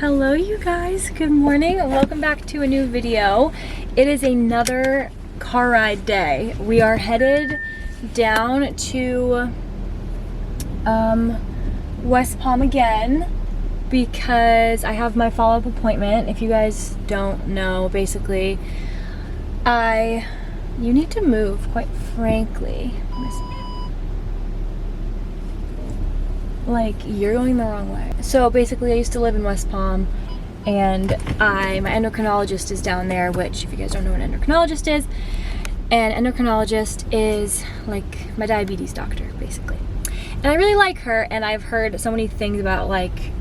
Hello you guys, good morning. Welcome back to a new video. It is another car ride day. We are headed down to West Palm again because I have my follow-up appointment. If you guys don't know, basically you need to move, quite frankly. Like, you're going the wrong way. So basically I used to live in West Palm and my endocrinologist is down there, which if you guys don't know what an endocrinologist is, an endocrinologist is like my diabetes doctor basically. And I really like her, and I've heard so many things about like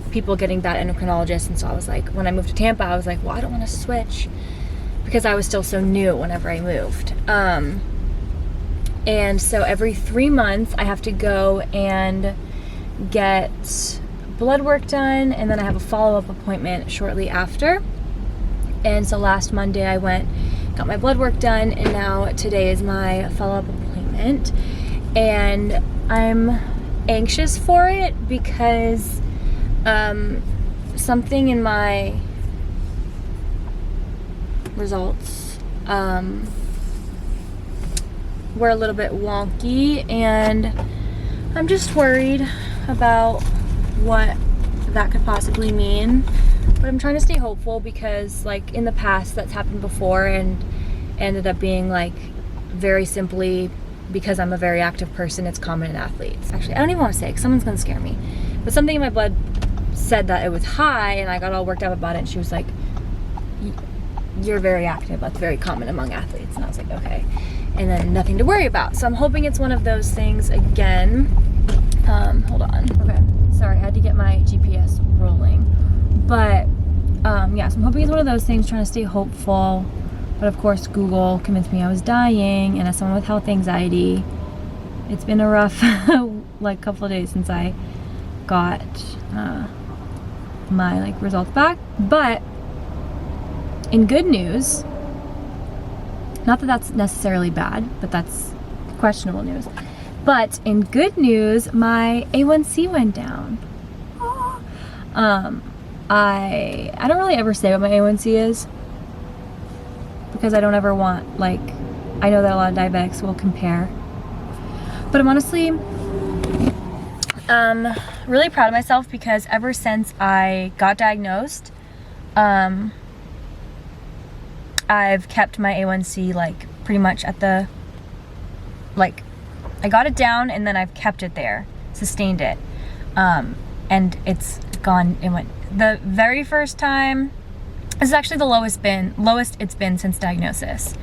people getting bad endocrinologists, and so I was like, when I moved to Tampa, I was like, well, I don't want to switch because I was still so new whenever I moved. And so every 3 months I have to go and get blood work done, and then I have a follow-up appointment shortly after. And so last Monday I went, got my blood work done, and now today is my follow-up appointment. And I'm anxious for it because something in my results were a little bit wonky, and I'm just worried about what that could possibly mean. But I'm trying to stay hopeful because like in the past that's happened before and ended up being like very simply because I'm a very active person. It's common in athletes. Actually, I don't even want to say it because someone's gonna scare me, but something in my blood said that it was high, and I got all worked up about it, and she was like, you're very active, that's very common among athletes. And I was like, okay, and then nothing to worry about. So I'm hoping it's one of those things again. Hold on. Okay, sorry, I had to get my GPS rolling. But yeah, so I'm hoping it's one of those things, trying to stay hopeful. But of course, Google convinced me I was dying, and as someone with health anxiety, it's been a rough like couple of days since I got my like results back. But in good news, not that that's necessarily bad, but that's questionable news. But in good news, my A1C went down. I don't really ever say what my A1C is because I don't ever want, like, I know that a lot of diabetics will compare. But I'm honestly really proud of myself because ever since I got diagnosed, I've kept my A1C like pretty much at the, like, I got it down and then I've kept it there, sustained it, and it's gone. It went the very first time. This is actually the lowest it's been since diagnosis,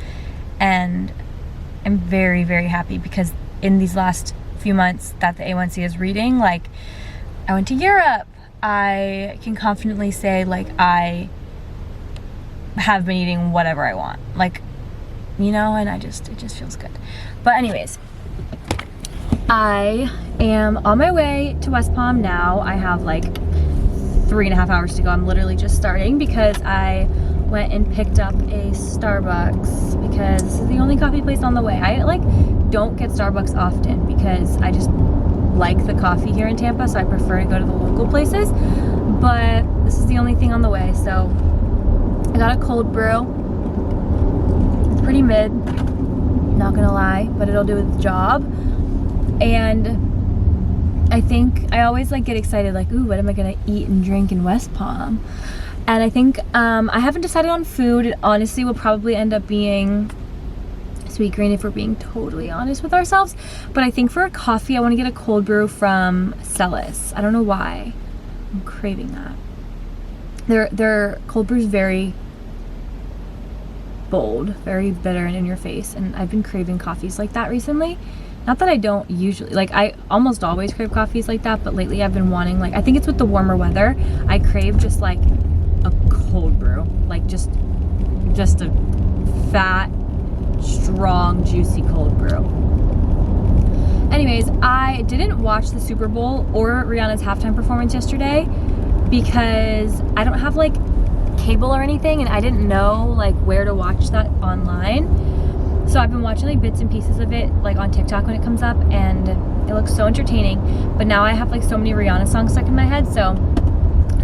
and I'm very, very happy because in these last few months that the A1C is reading, like, I went to Europe. I can confidently say like I have been eating whatever I want, like, you know, and it just feels good. But anyways, I am on my way to West Palm now. I have like 3.5 hours to go. I'm literally just starting because I went and picked up a Starbucks because this is the only coffee place on the way. I like don't get Starbucks often because I just like the coffee here in Tampa, so I prefer to go to the local places. But this is the only thing on the way, so I got a cold brew. It's pretty mid, not gonna lie, but it'll do its job. And I think I always like get excited, like, ooh, what am I gonna eat and drink in West Palm? And I think I haven't decided on food. It honestly will probably end up being Sweet Green if we're being totally honest with ourselves. But I think for a coffee, I want to get a cold brew from Celis. I don't know why. I'm craving that. Their cold brew is very bold, very bitter and in your face, and I've been craving coffees like that recently. Not that I don't usually, like, I almost always crave coffees like that, but lately I've been wanting, like, I think it's with the warmer weather, I crave just like a cold brew, like just a fat, strong, juicy cold brew. Anyways, I didn't watch the Super Bowl or Rihanna's halftime performance yesterday because I don't have like cable or anything, and I didn't know like where to watch that online. So I've been watching like bits and pieces of it like on TikTok when it comes up, and it looks so entertaining. But now I have like so many Rihanna songs stuck in my head, so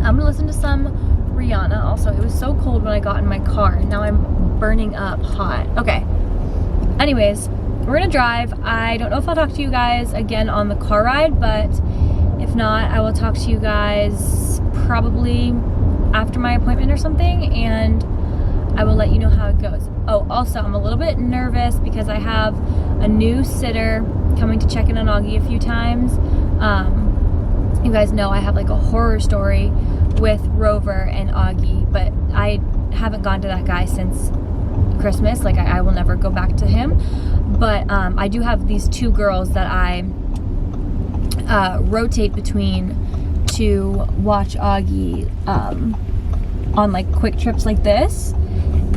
I'm gonna listen to some Rihanna. Also, it was so cold when I got in my car, and now I'm burning up hot. Okay, anyways, we're gonna drive. I don't know if I'll talk to you guys again on the car ride, but if not, I will talk to you guys probably after my appointment or something, and I will let you know how it goes. Oh, also, I'm a little bit nervous because I have a new sitter coming to check in on Augie a few times. You guys know I have like a horror story with Rover and Augie, but I haven't gone to that guy since Christmas. Like I will never go back to him. But I do have these two girls that I rotate between to watch Augie on like quick trips like this,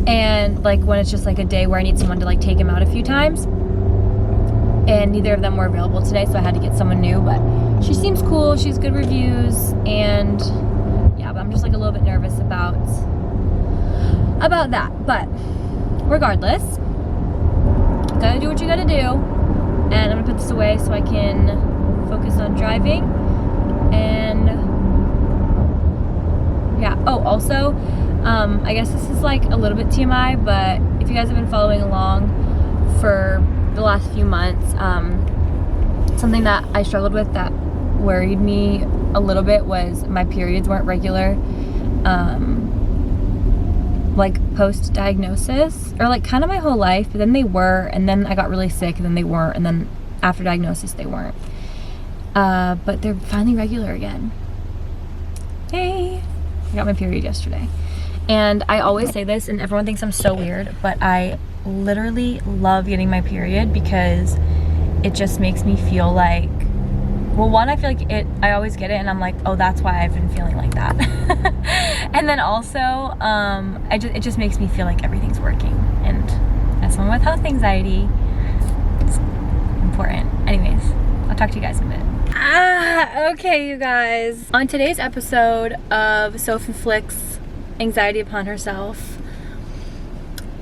and like when it's just like a day where I need someone to like take him out a few times, and neither of them were available today, so I had to get someone new. But she seems cool, she's good reviews, and yeah, but I'm just like a little bit nervous about that. But regardless, you gotta do what you gotta do, and I'm gonna put this away so I can focus on driving. And yeah, oh, also I guess this is like a little bit TMI, but if you guys have been following along for the last few months, something that I struggled with that worried me a little bit was my periods weren't regular, like post-diagnosis, or like kind of my whole life, but then they were, and then I got really sick, and then they weren't, and then after diagnosis they weren't. But they're finally regular again. Yay! I got my period yesterday. And I always say this, and everyone thinks I'm so weird, but I literally love getting my period because it just makes me feel like, well, one, I feel like I always get it, and I'm like, oh, that's why I've been feeling like that. And then also, it just makes me feel like everything's working. And as someone with health anxiety, it's important. Anyways, I'll talk to you guys in a bit. Okay, you guys. On today's episode of Soph Inflicts Anxiety Upon Herself,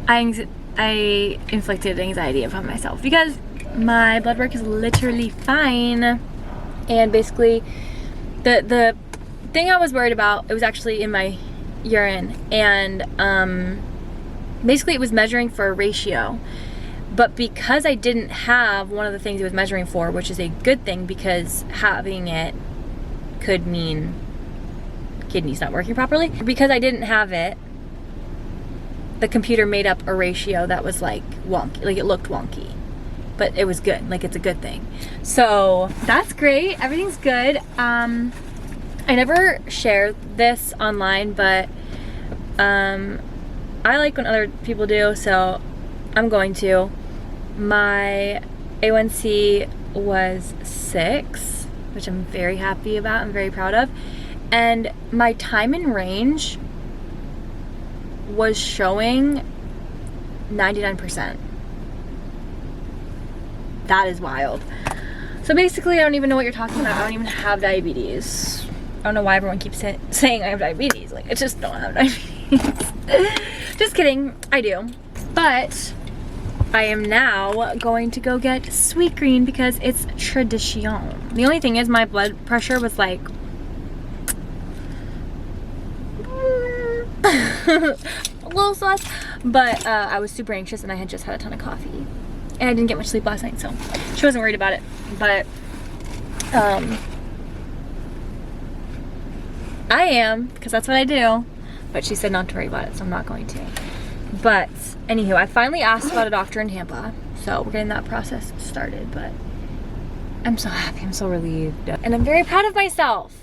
I inflicted anxiety upon myself because my blood work is literally fine. And basically, the thing I was worried about, it was actually in my urine, and basically it was measuring for a ratio. But because I didn't have one of the things it was measuring for, which is a good thing because having it could mean kidneys not working properly. Because I didn't have it, the computer made up a ratio that was like wonky, like it looked wonky. But it was good, like it's a good thing. So that's great, everything's good. I never share this online, but I like when other people do, so I'm going to. My A1C was 6, which I'm very happy about, I'm very proud of. And my time in range was showing 99%. That is wild. So basically, I don't even know what you're talking about. I don't even have diabetes. I don't know why everyone keeps saying I have diabetes. Like, I just don't have diabetes. Just kidding, I do. But I am now going to go get Sweetgreen because it's tradition. The only thing is my blood pressure was like a little sus, but I was super anxious and I had just had a ton of coffee. And I didn't get much sleep last night, so she wasn't worried about it. But I am, because that's what I do. But she said not to worry about it, so I'm not going to. But anywho, I finally asked about a doctor in Tampa, so we're getting that process started. But I'm so happy, I'm so relieved. And I'm very proud of myself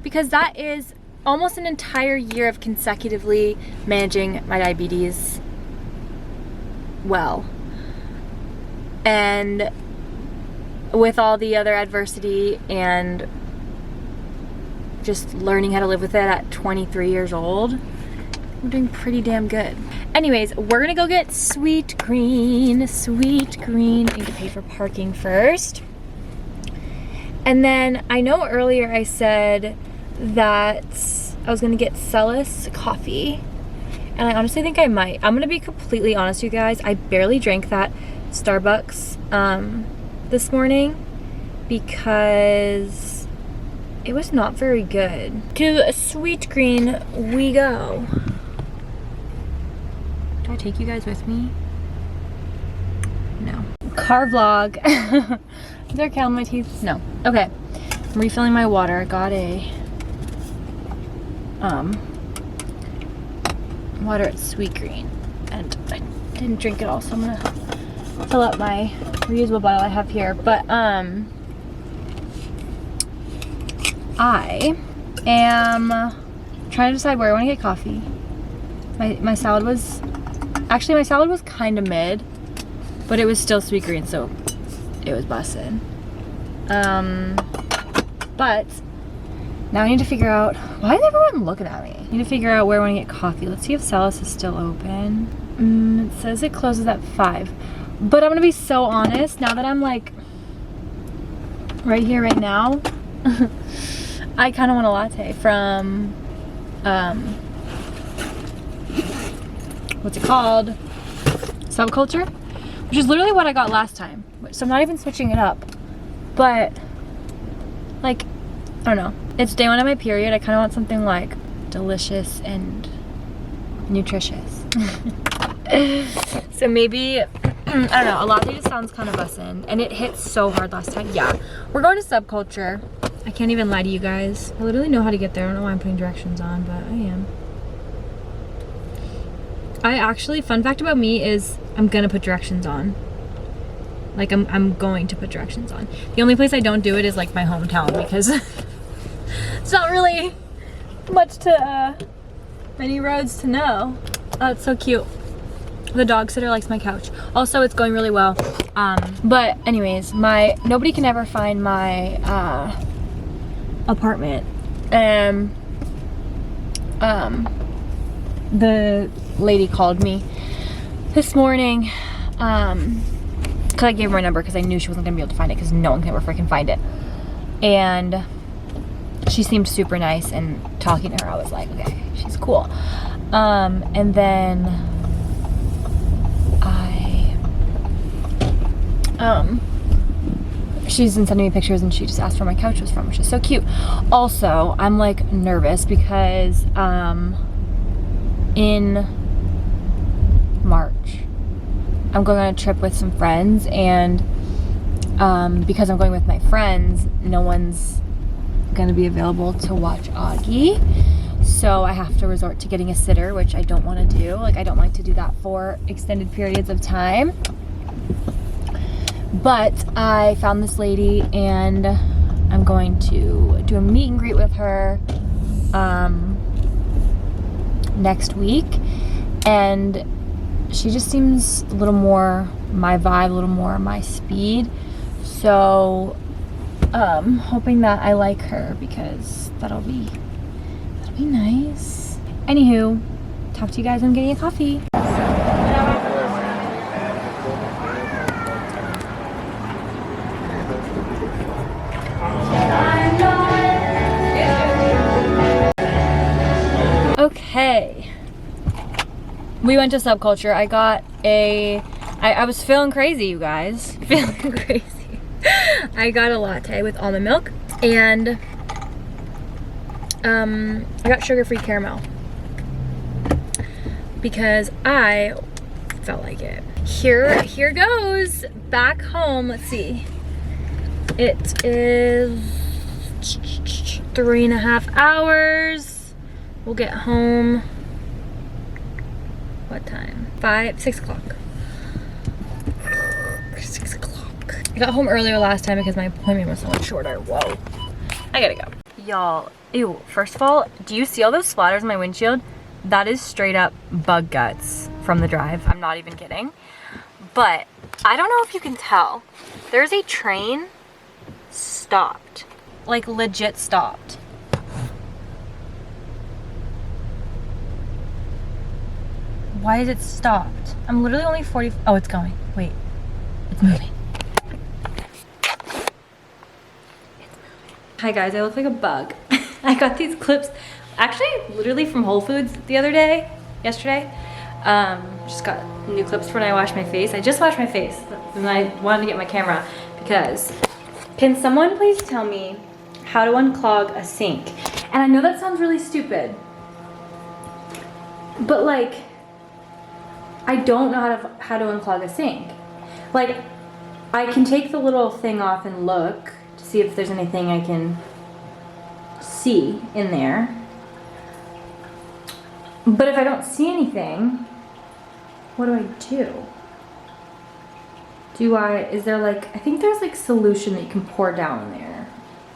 because that is almost an entire year of consecutively managing my diabetes well. And with all the other adversity and just learning how to live with it at 23 years old, I'm doing pretty damn good. Anyways, we're gonna go get Sweetgreen. Sweetgreen. I need to pay for parking first. And then I know earlier I said that I was gonna get Celis coffee, and I honestly think I might. I'm gonna be completely honest with you guys. I barely drank that Starbucks this morning because it was not very good. To Sweet Green we go. Do I take you guys with me? No. Car vlog. Is there a cow in my teeth? No. Okay. I'm refilling my water. I got a water at Sweet Green and I didn't drink it all, so I'm gonna fill up my reusable bottle I have here. But I am trying to decide where I want to get coffee. My salad was kind of mid, but it was still Sweet Green, so it was busted. But now I need to figure out, why is everyone looking at me? I need to figure out where I want to get coffee. Let's see if Celis is still open. It says it closes at 5. But I'm gonna be so honest, now that I'm like right here, right now, I kind of want a latte from, what's it called? Subculture? Which is literally what I got last time. So I'm not even switching it up. But, like, I don't know. It's day 1 of my period. I kind of want something like delicious and nutritious. So maybe, I don't know, a latte just sounds kind of bussin'. And it hit so hard last time. Yeah, we're going to Subculture. I can't even lie to you guys. I literally know how to get there. I don't know why I'm putting directions on, but I am. I actually, fun fact about me is I'm gonna put directions on. Like I'm going to put directions on. The only place I don't do it is like my hometown because it's not really much to, many roads to know. Oh, it's so cute. The dog sitter likes my couch. Also, it's going really well. But anyways, nobody can ever find my apartment. The lady called me this morning because I gave her my number because I knew she wasn't gonna be able to find it because no one can ever freaking find it. And she seemed super nice, and talking to her I was like, okay, she's cool. And then she's been sending me pictures and she just asked where my couch was from, which is so cute. Also, I'm like nervous because in March I'm going on a trip with some friends, and because I'm going with my friends, no one's gonna be available to watch Augie, so I have to resort to getting a sitter, which I don't want to do. Like, I don't like to do that for extended periods of time. But I found this lady and I'm going to do a meet and greet with her next week, and she just seems a little more my vibe, a little more my speed, so hoping that I like her because that'll be nice. Anywho, talk to you guys when I'm getting a coffee. Okay, we went to Subculture. I got I was feeling crazy, you guys. Feeling crazy. I got a latte with almond milk, and I got sugar-free caramel because I felt like it. Here goes back home. Let's see. It is 3.5 hours. We'll get home, what time? 6 o'clock. 6 o'clock. I got home earlier last time because my appointment was so much shorter. Whoa. I gotta go. Y'all, ew, first of all, do you see all those splatters on my windshield? That is straight up bug guts from the drive. I'm not even kidding. But I don't know if you can tell. There's a train stopped. Like, legit stopped. Why is it stopped? I'm literally only 40. Oh, it's going. Wait. It's moving. Hi guys, I look like a bug. I got these clips, actually literally from Whole Foods the other day, yesterday. Just got new clips for when I wash my face. I just washed my face and I wanted to get my camera because, can someone please tell me how to unclog a sink. And I know that sounds really stupid, but like, I don't know how to unclog a sink. Like, I can take the little thing off and look to see if there's anything I can see in there. But if I don't see anything, what do? Is there like, I think there's like solution that you can pour down in there.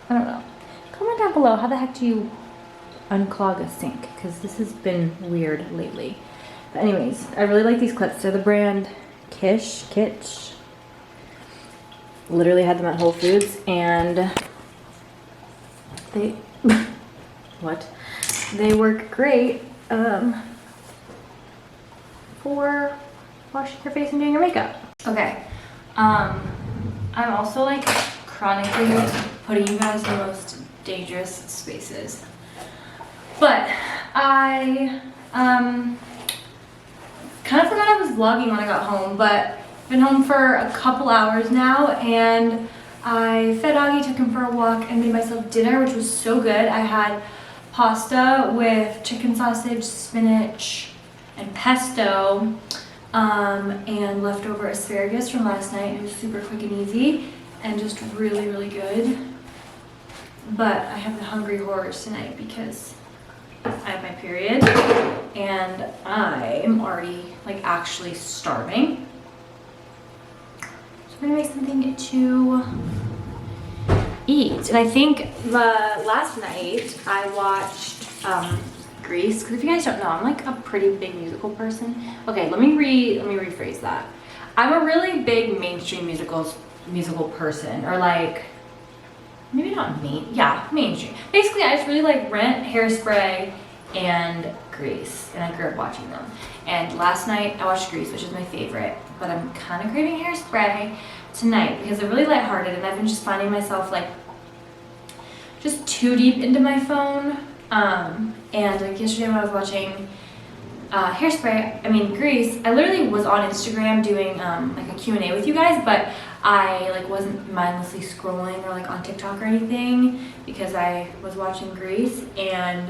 I don't know. Comment down below, how the heck do you unclog a sink? Because this has been weird lately. But anyways, I really like these clips. They're the brand Kitsch. Literally had them at Whole Foods, and they, they work great for washing your face and doing your makeup. Okay, I'm also like chronically putting you guys in the most dangerous spaces. But I kind of forgot I was vlogging when I got home, but I've been home for a couple hours now, and I fed Augie, took him for a walk, and made myself dinner, which was so good. I had pasta with chicken sausage, spinach, and pesto, and leftover asparagus from last night. It was super quick and easy, and just really, really good. But I have the hungry horrors tonight because I have my period, and I am already like actually starving. So I'm gonna make something to eat. And I think last night I watched Grease, because if you guys don't know, I'm like a pretty big musical person. Okay, let me rephrase that. I'm a really big mainstream musical person, or like, maybe not mainstream. Basically, I just really like Rent, Hairspray, and Grease, and I grew up watching them. And last night I watched Grease, which is my favorite, but I'm kind of craving Hairspray tonight because they're really lighthearted, and I've been just finding myself like just too deep into my phone. And like yesterday when I was watching Grease, I literally was on Instagram doing like a Q&A with you guys, but I like wasn't mindlessly scrolling or like on TikTok or anything because I was watching Grease. And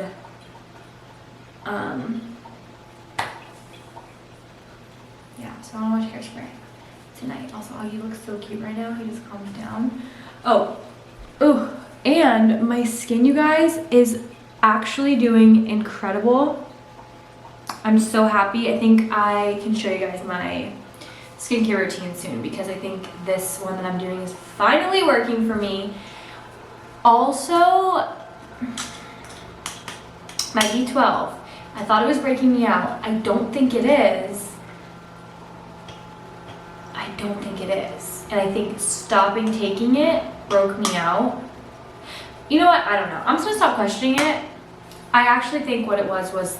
yeah, so I want to watch Hairspray tonight. Also, Augie looks so cute right now. He just calmed down. And my skin, you guys, is actually doing incredible. I'm so happy. I think I can show you guys my skincare routine soon because I think this one that I'm doing is finally working for me. Also, my B12. I thought it was breaking me out. I don't think it is. And I think stopping taking it broke me out. You know what? I don't know. I'm just gonna stop questioning it. I actually think what it was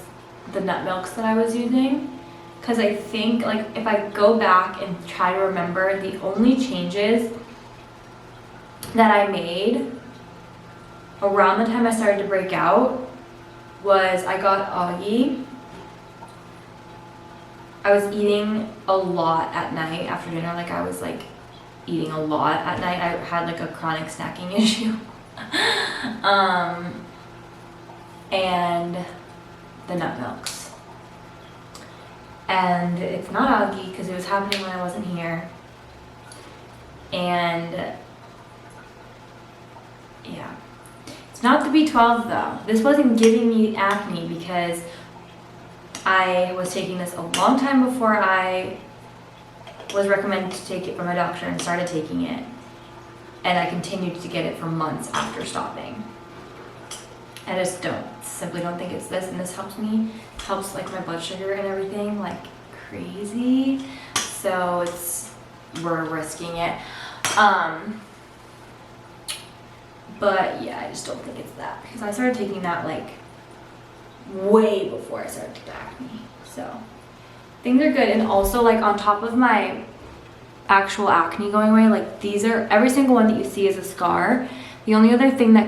the nut milks that I was using. Because I think, like, if I go back and try to remember, the only changes that I made around the time I started to break out was I got Augie. I was eating a lot at night after dinner. Like, I was, like, eating a lot at night. I had, like, a chronic snacking issue. And the nut milks. And it's not Augie because it was happening when I wasn't here. And yeah, it's not the B12 though. This wasn't giving me acne because I was taking this a long time before I was recommended to take it from my doctor and started taking it. And I continued to get it for months after stopping. I just simply don't think it's this, and this helps me. It helps like my blood sugar and everything like crazy. So we're risking it. But yeah, I just don't think it's that because I started taking that like way before I started to get acne. So things are good. And also like on top of my actual acne going away, like these are, every single one that you see is a scar. The only other thing that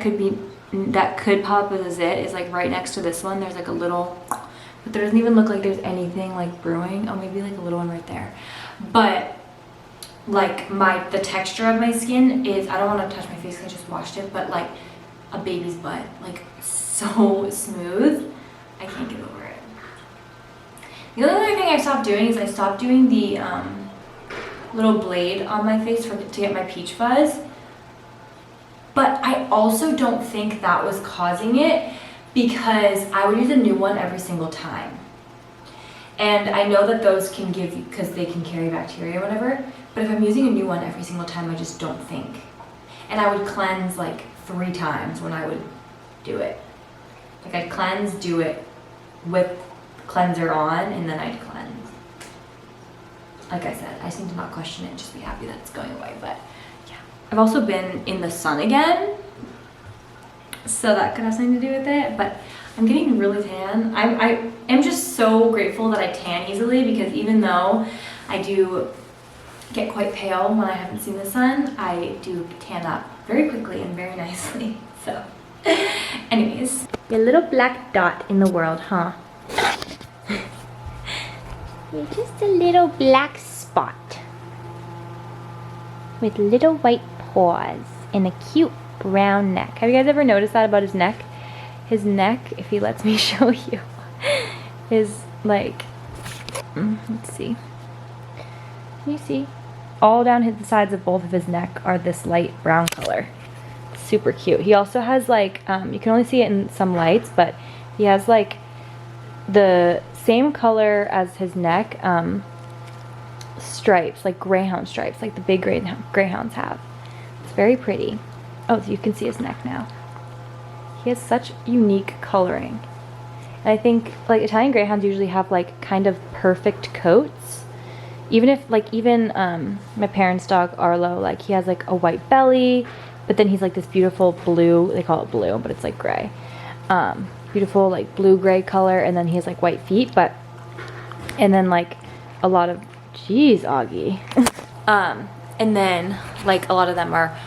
could pop up as a zit is like right next to this one. There's like a little, but there doesn't even look like there's anything like brewing. Oh, maybe like a little one right there. But like the texture of my skin is, I don't want to touch my face because I just washed it, but like a baby's butt. Like, so smooth. I can't get over it. The only other thing I stopped doing is I stopped doing the little blade on my face to get my peach fuzz. But I also don't think that was causing it, because I would use a new one every single time. And I know that those can give you, because they can carry bacteria or whatever, but if I'm using a new one every single time, I just don't think. And I would cleanse like 3 times when I would do it. Like I'd cleanse, do it with cleanser on, and then I'd cleanse. Like I said, I seem to not question it, just be happy that it's going away, but yeah. I've also been in the sun again, so that could have something to do with it, but I'm getting really tan. I am just so grateful that I tan easily, because even though I do get quite pale when I haven't seen the sun, I do tan up very quickly and very nicely. So anyways, your little black dot in the world, huh? You're just a little black spot with little white paws and a cute brown neck. Have you guys ever noticed that about his neck? His neck, if he lets me show you, is like, let's see. Can you see? All down the sides of both of his neck are this light brown color. Super cute. He also has like, you can only see it in some lights, but he has like the same color as his neck, stripes, like greyhound stripes, like the big greyhounds have. It's very pretty. Oh, so you can see his neck now. He has such unique coloring. And I think like Italian greyhounds usually have like kind of perfect coats. Even if like, my parents' dog Arlo, like he has like a white belly, but then he's like this beautiful blue, they call it blue, but it's like gray. Beautiful like blue-gray color, and then he has like white feet, and then like a lot of, geez, Augie. And then like a lot of them are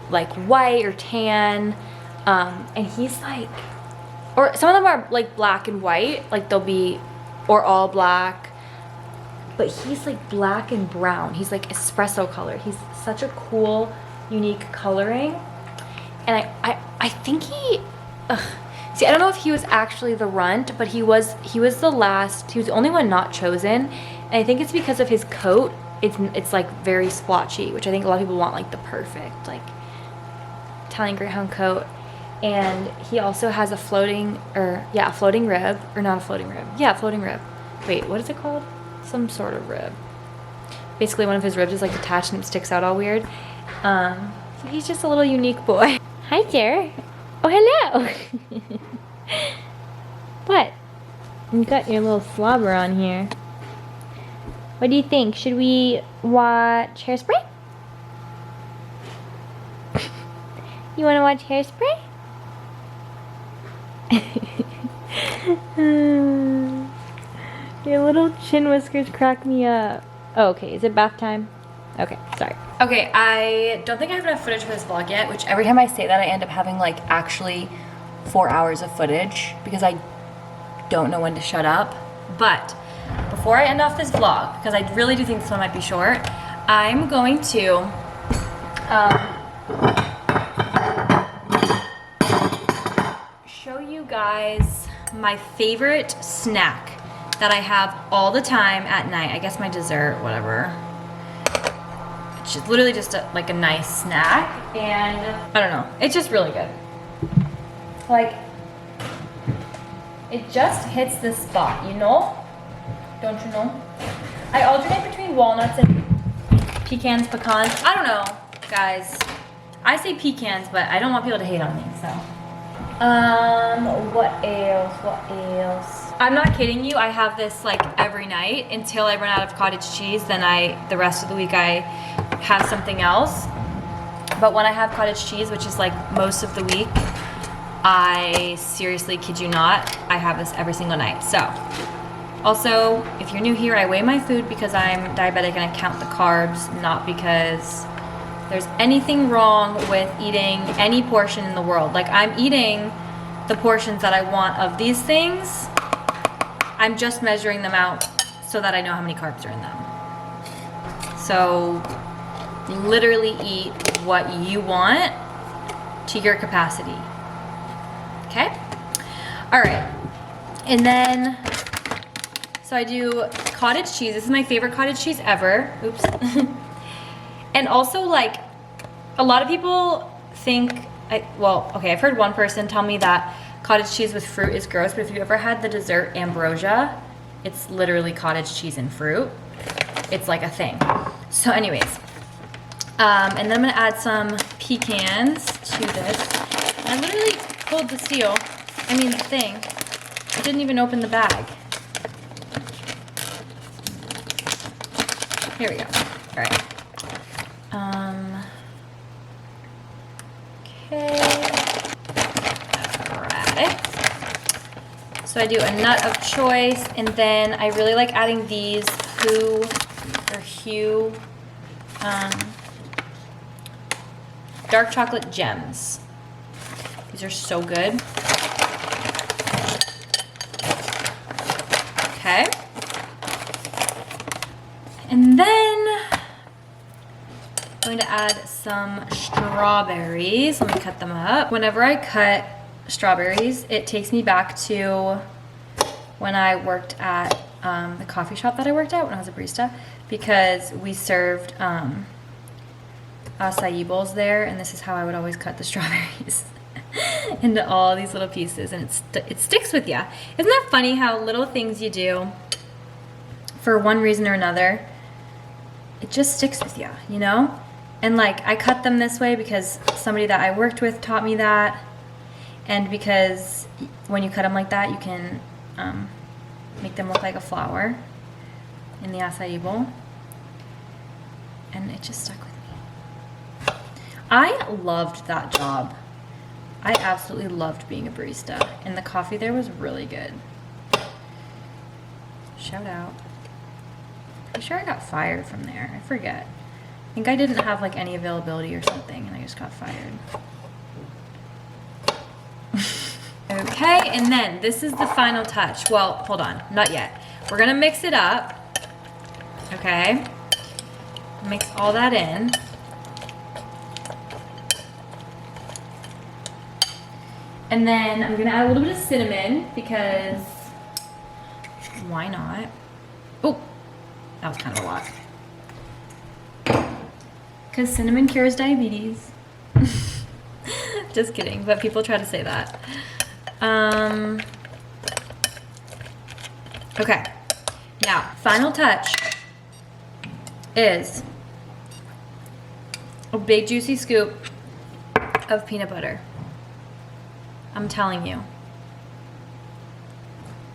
like white or tan, and he's like, or some of them are like black and white, like they'll be, or all black, but he's like black and brown. He's like espresso color. He's such a cool, unique coloring, and I think he, see, I don't know if he was actually the runt, but he was the last, he was the only one not chosen, and I think it's because of his coat. It's like very splotchy, which I think a lot of people want like the perfect like Italian Greyhound coat. And he also has a floating rib, or not a floating rib. Yeah, floating rib. Wait, what is it called? Some sort of rib. Basically one of his ribs is like detached and it sticks out all weird. So he's just a little unique boy. Hi there. Oh, hello. What? You got your little slobber on here. What do you think? Should we watch Hairspray? You want to watch Hairspray? Your little chin whiskers crack me up. Oh, okay. Is it bath time? Okay, sorry. Okay, I don't think I have enough footage for this vlog yet, which every time I say that I end up having like actually 4 hours of footage because I don't know when to shut up. But before I end off this vlog, because I really do think this one might be short, I'm going to show you guys my favorite snack that I have all the time at night. I guess my dessert, whatever. It's just literally just like a nice snack, and I don't know, it's just really good. Like, it just hits the spot, you know? Don't you know? I alternate between walnuts and pecans, pecans. I don't know, guys. I say pecans, but I don't want people to hate on me, so. What else? I'm not kidding you. I have this like every night until I run out of cottage cheese. Then the rest of the week I have something else. But when I have cottage cheese, which is like most of the week, I seriously kid you not, I have this every single night. So, also, if you're new here, I weigh my food because I'm diabetic and I count the carbs, not because there's anything wrong with eating any portion in the world. Like, I'm eating the portions that I want of these things. I'm just measuring them out so that I know how many carbs are in them. So, literally eat what you want to your capacity. All right, and then, so I do cottage cheese. This is my favorite cottage cheese ever. Oops. And also, like, a lot of people think, well, okay, I've heard one person tell me that cottage cheese with fruit is gross, but if you ever had the dessert ambrosia, it's literally cottage cheese and fruit. It's like a thing. So anyways, and then I'm gonna add some pecans to this. And I literally pulled the the thing. I didn't even open the bag. Here we go. All right. Okay. Alright. So I do a nut of choice, and then I really like adding these Hue dark chocolate gems. These are so good. Okay. And then I'm going to add some strawberries. Let me cut them up. Whenever I cut strawberries, it takes me back to when I worked at the coffee shop that I worked at when I was a barista, because we served acai bowls there, and this is how I would always cut the strawberries into all these little pieces, and it sticks with you. Isn't that funny how little things you do for one reason or another, it just sticks with you, you know? And like, I cut them this way because somebody that I worked with taught me that, and because when you cut them like that, you can make them look like a flower in the acai bowl, and it just stuck with me. I loved that job. I absolutely loved being a barista, and the coffee there was really good. Shout out. Pretty sure I got fired from there. I forget. I think I didn't have like any availability or something, and I just got fired. Okay, and then this is the final touch. Well, hold on, not yet. We're gonna mix it up. Okay, mix all that in. And then I'm gonna add a little bit of cinnamon, because why not? Oh, that was kind of a lot. Because cinnamon cures diabetes. Just kidding, but people try to say that. Okay, now final touch is a big juicy scoop of peanut butter. I'm telling you.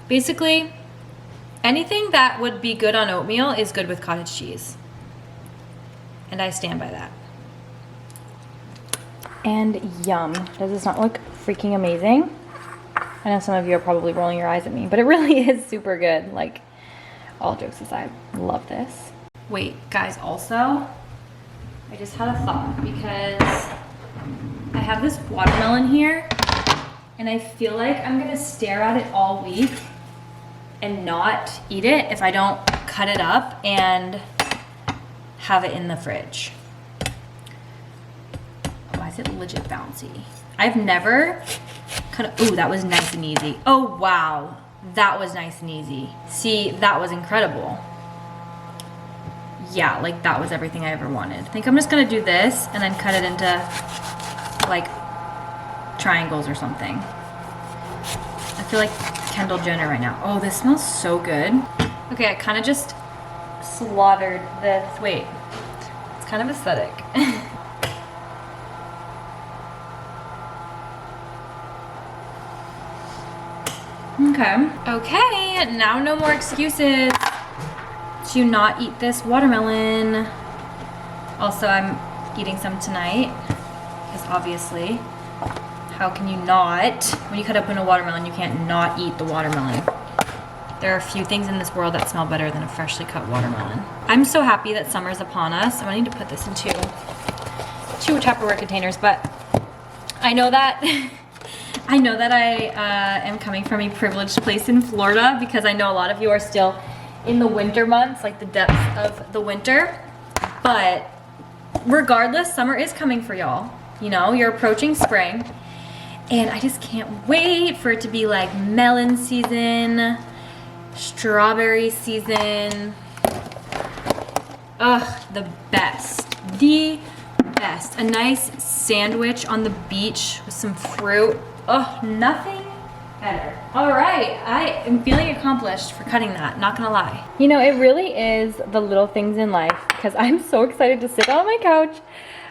Basically, anything that would be good on oatmeal is good with cottage cheese. And I stand by that. And yum. Does this not look freaking amazing? I know some of you are probably rolling your eyes at me, but it really is super good. Like, all jokes aside, love this. Wait, guys, also, I just had a thought, because I have this watermelon here, and I feel like I'm gonna stare at it all week and not eat it if I don't cut it up and have it in the fridge. Why is it legit bouncy? I've never cut it. Ooh, that was nice and easy. Oh, wow. That was nice and easy. See, that was incredible. Yeah, like that was everything I ever wanted. I think I'm just gonna do this and then cut it into like triangles or something. I feel like Kendall Jenner right now. Oh, this smells so good. Okay, I kind of just slaughtered this. Wait, it's kind of aesthetic. Okay, now no more excuses to not eat this watermelon. Also, I'm eating some tonight, because obviously, how can you not? When you cut open a watermelon, you can't not eat the watermelon. There are a few things in this world that smell better than a freshly cut watermelon. I'm so happy that summer's upon us. I need to put this into 2 Tupperware containers, but I know that I am coming from a privileged place in Florida, because I know a lot of you are still in the winter months, like the depths of the winter. But regardless, summer is coming for y'all. You know, you're approaching spring. And I just can't wait for it to be like melon season, strawberry season. Ugh, the best. The best. A nice sandwich on the beach with some fruit. Ugh, nothing better. All right, I am feeling accomplished for cutting that, not gonna lie. You know, it really is the little things in life, because I'm so excited to sit on my couch,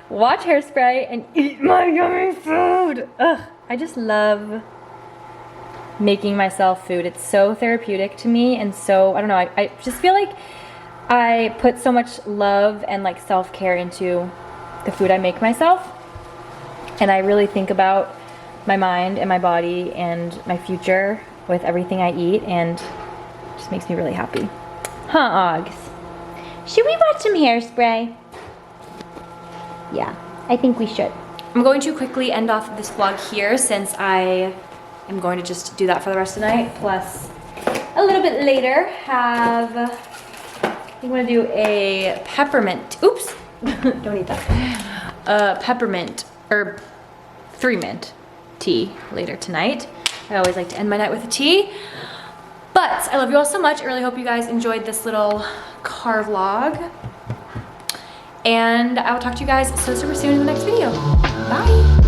watch Hairspray, and eat my yummy food. Ugh, I just love making myself food. It's so therapeutic to me, and so, I don't know, I just feel like I put so much love and like self-care into the food I make myself, and I really think about my mind and my body and my future with everything I eat, and it just makes me really happy. Huh, Oggs? Should we watch some Hairspray? Yeah, I think we should. I'm going to quickly end off this vlog here since I am going to just do that for the rest of the night, plus a little bit later I'm gonna do a peppermint, oops, don't eat that. Peppermint, or 3-mint tea later tonight. I always like to end my night with a tea. But I love you all so much. I really hope you guys enjoyed this little car vlog. And I will talk to you guys so super soon in the next video. Bye.